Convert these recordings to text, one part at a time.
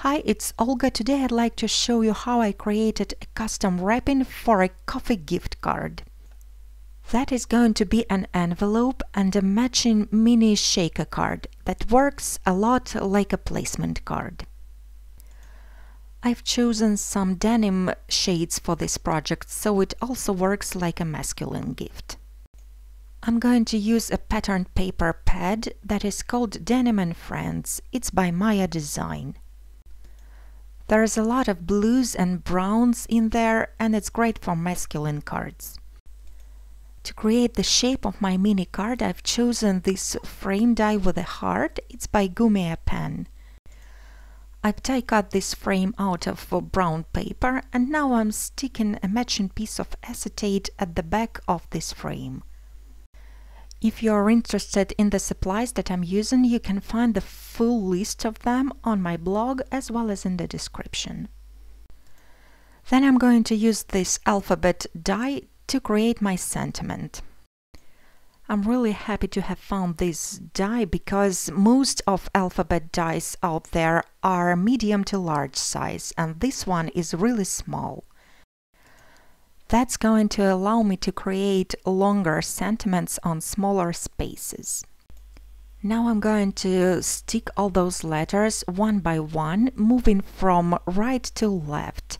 Hi, it's Olga. Today I'd like to show you how I created a custom wrapping for a coffee gift card. That is going to be an envelope and a matching mini shaker card that works a lot like a placement card. I've chosen some denim shades for this project, so it also works like a masculine gift. I'm going to use a patterned paper pad that is called Denim and Friends. It's by Maja design. There's a lot of blues and browns in there, and it's great for masculine cards. To create the shape of my mini card, I've chosen this frame die with a heart. It's by Gummiapan. I've die cut this frame out of brown paper, and now I'm sticking a matching piece of acetate at the back of this frame. If you're interested in the supplies that I'm using, you can find the full list of them on my blog as well as in the description. Then I'm going to use this alphabet die to create my sentiment. I'm really happy to have found this die because most of alphabet dies out there are medium to large size, and this one is really small. That's going to allow me to create longer sentiments on smaller spaces. Now I'm going to stick all those letters one by one, moving from right to left.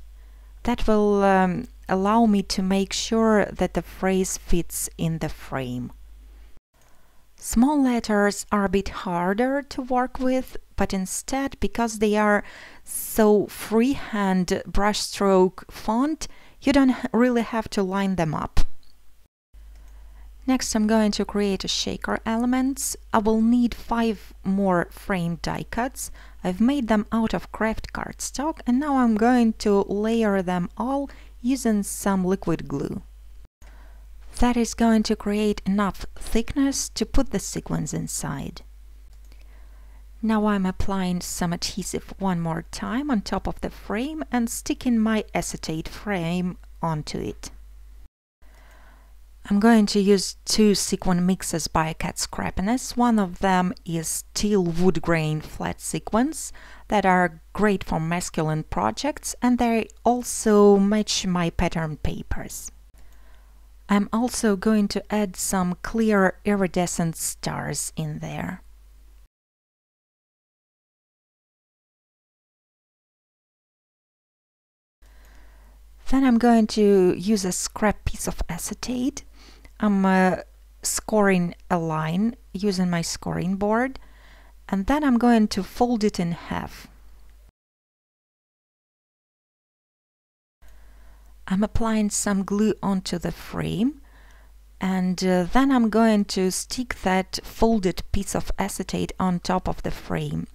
That will allow me to make sure that the phrase fits in the frame. Small letters are a bit harder to work with, but instead, because they are so freehand brushstroke font, you don't really have to line them up. Next, I'm going to create a shaker elements. I will need 5 more frame die cuts. I've made them out of craft cardstock, and now I'm going to layer them all using some liquid glue. That is going to create enough thickness to put the sequins inside. Now I'm applying some adhesive one more time on top of the frame and sticking my acetate frame onto it. I'm going to use 2 sequin mixes by Cat Scrappiness. One of them is Teal Woodgrain flat sequins that are great for masculine projects, and they also match my pattern papers. I'm also going to add some clear iridescent stars in there. Then I'm going to use a scrap piece of acetate. I'm scoring a line using my scoring board, and then I'm going to fold it in half. I'm applying some glue onto the frame, and then I'm going to stick that folded piece of acetate on top of the frame.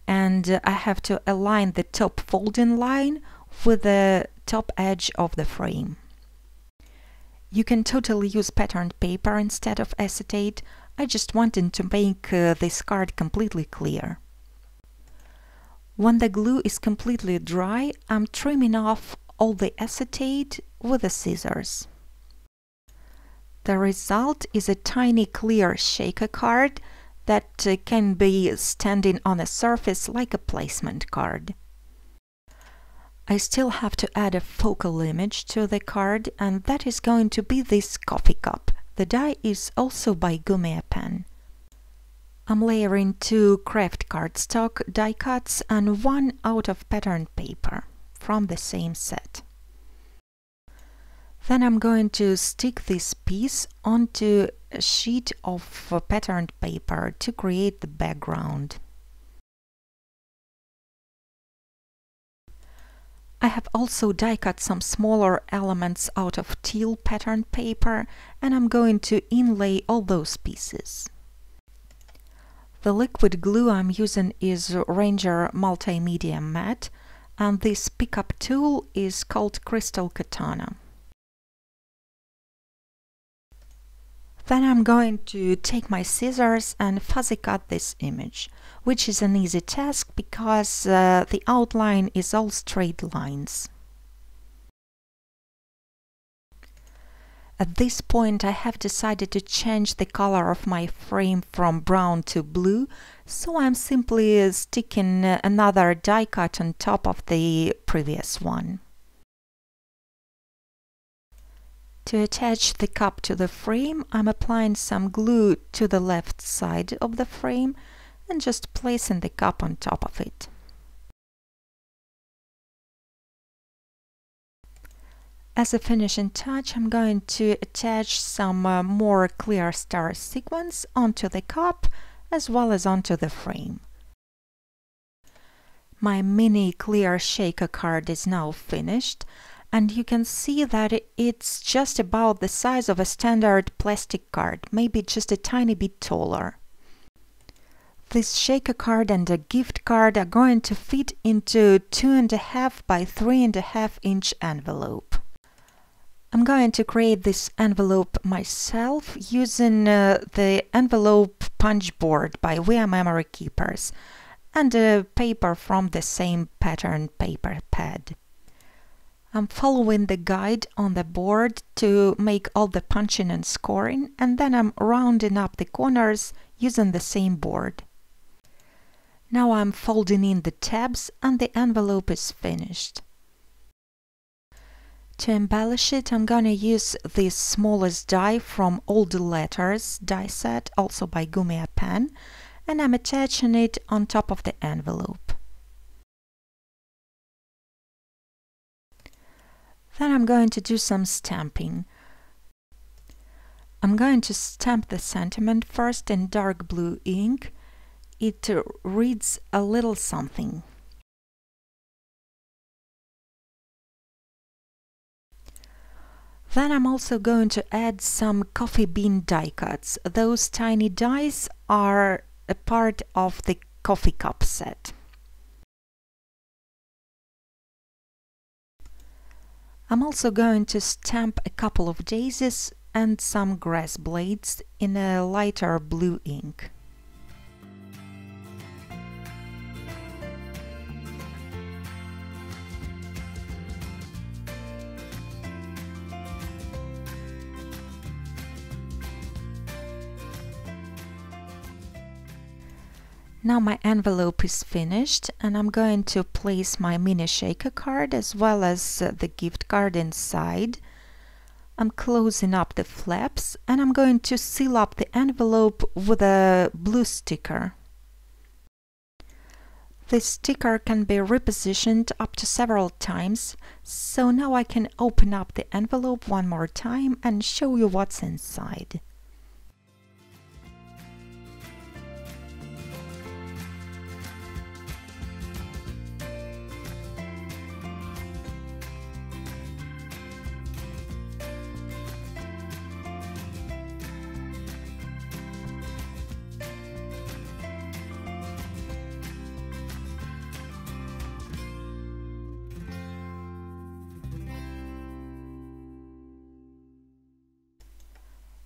And I have to align the top folding line with the top edge of the frame. You can totally use patterned paper instead of acetate. I just wanted to make this card completely clear. When the glue is completely dry, I'm trimming off all the acetate with the scissors. The result is a tiny clear shaker card that can be standing on a surface like a placement card. I still have to add a focal image to the card, and that is going to be this coffee cup. The die is also by Gummiapan. I'm layering 2 craft cardstock die cuts and 1 out of patterned paper from the same set. Then I'm going to stick this piece onto a sheet of patterned paper to create the background. I have also die cut some smaller elements out of teal patterned paper, and I'm going to inlay all those pieces. The liquid glue I'm using is Ranger Multimedia Matte, and this pickup tool is called Crystal KATANA. Then I'm going to take my scissors and fuzzy cut this image, which is an easy task because the outline is all straight lines. At this point I have decided to change the color of my frame from brown to blue, so I'm simply sticking another die cut on top of the previous one. To attach the cup to the frame, I'm applying some glue to the left side of the frame and just placing the cup on top of it. As a finishing touch, I'm going to attach some more clear star sequins onto the cup as well as onto the frame. My mini clear shaker card is now finished, and you can see that it's just about the size of a standard plastic card, maybe just a tiny bit taller. This shaker card and a gift card are going to fit into 2.5 by 3.5 inch envelope. I'm going to create this envelope myself using the envelope punch board by We Are Memory Keepers and a paper from the same pattern paper pad. I'm following the guide on the board to make all the punching and scoring, and then I'm rounding up the corners using the same board. Now I'm folding in the tabs and the envelope is finished. To embellish it, I'm gonna use the smallest die from Older Letters die set, also by Gummiapan, and I'm attaching it on top of the envelope. Then I'm going to do some stamping. I'm going to stamp the sentiment first in dark blue ink. It reads a little something. Then I'm also going to add some coffee bean die cuts. Those tiny dies are a part of the coffee cup set. I'm also going to stamp a couple of daisies and some grass blades in a lighter blue ink. Now my envelope is finished, and I'm going to place my mini shaker card as well as the gift card inside. I'm closing up the flaps and I'm going to seal up the envelope with a blue sticker. This sticker can be repositioned up to several times, so now I can open up the envelope one more time and show you what's inside.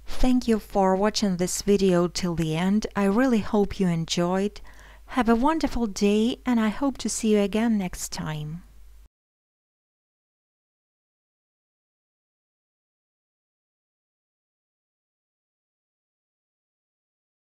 Thank you for watching this video till the end. I really hope you enjoyed. Have a wonderful day, and I hope to see you again next time.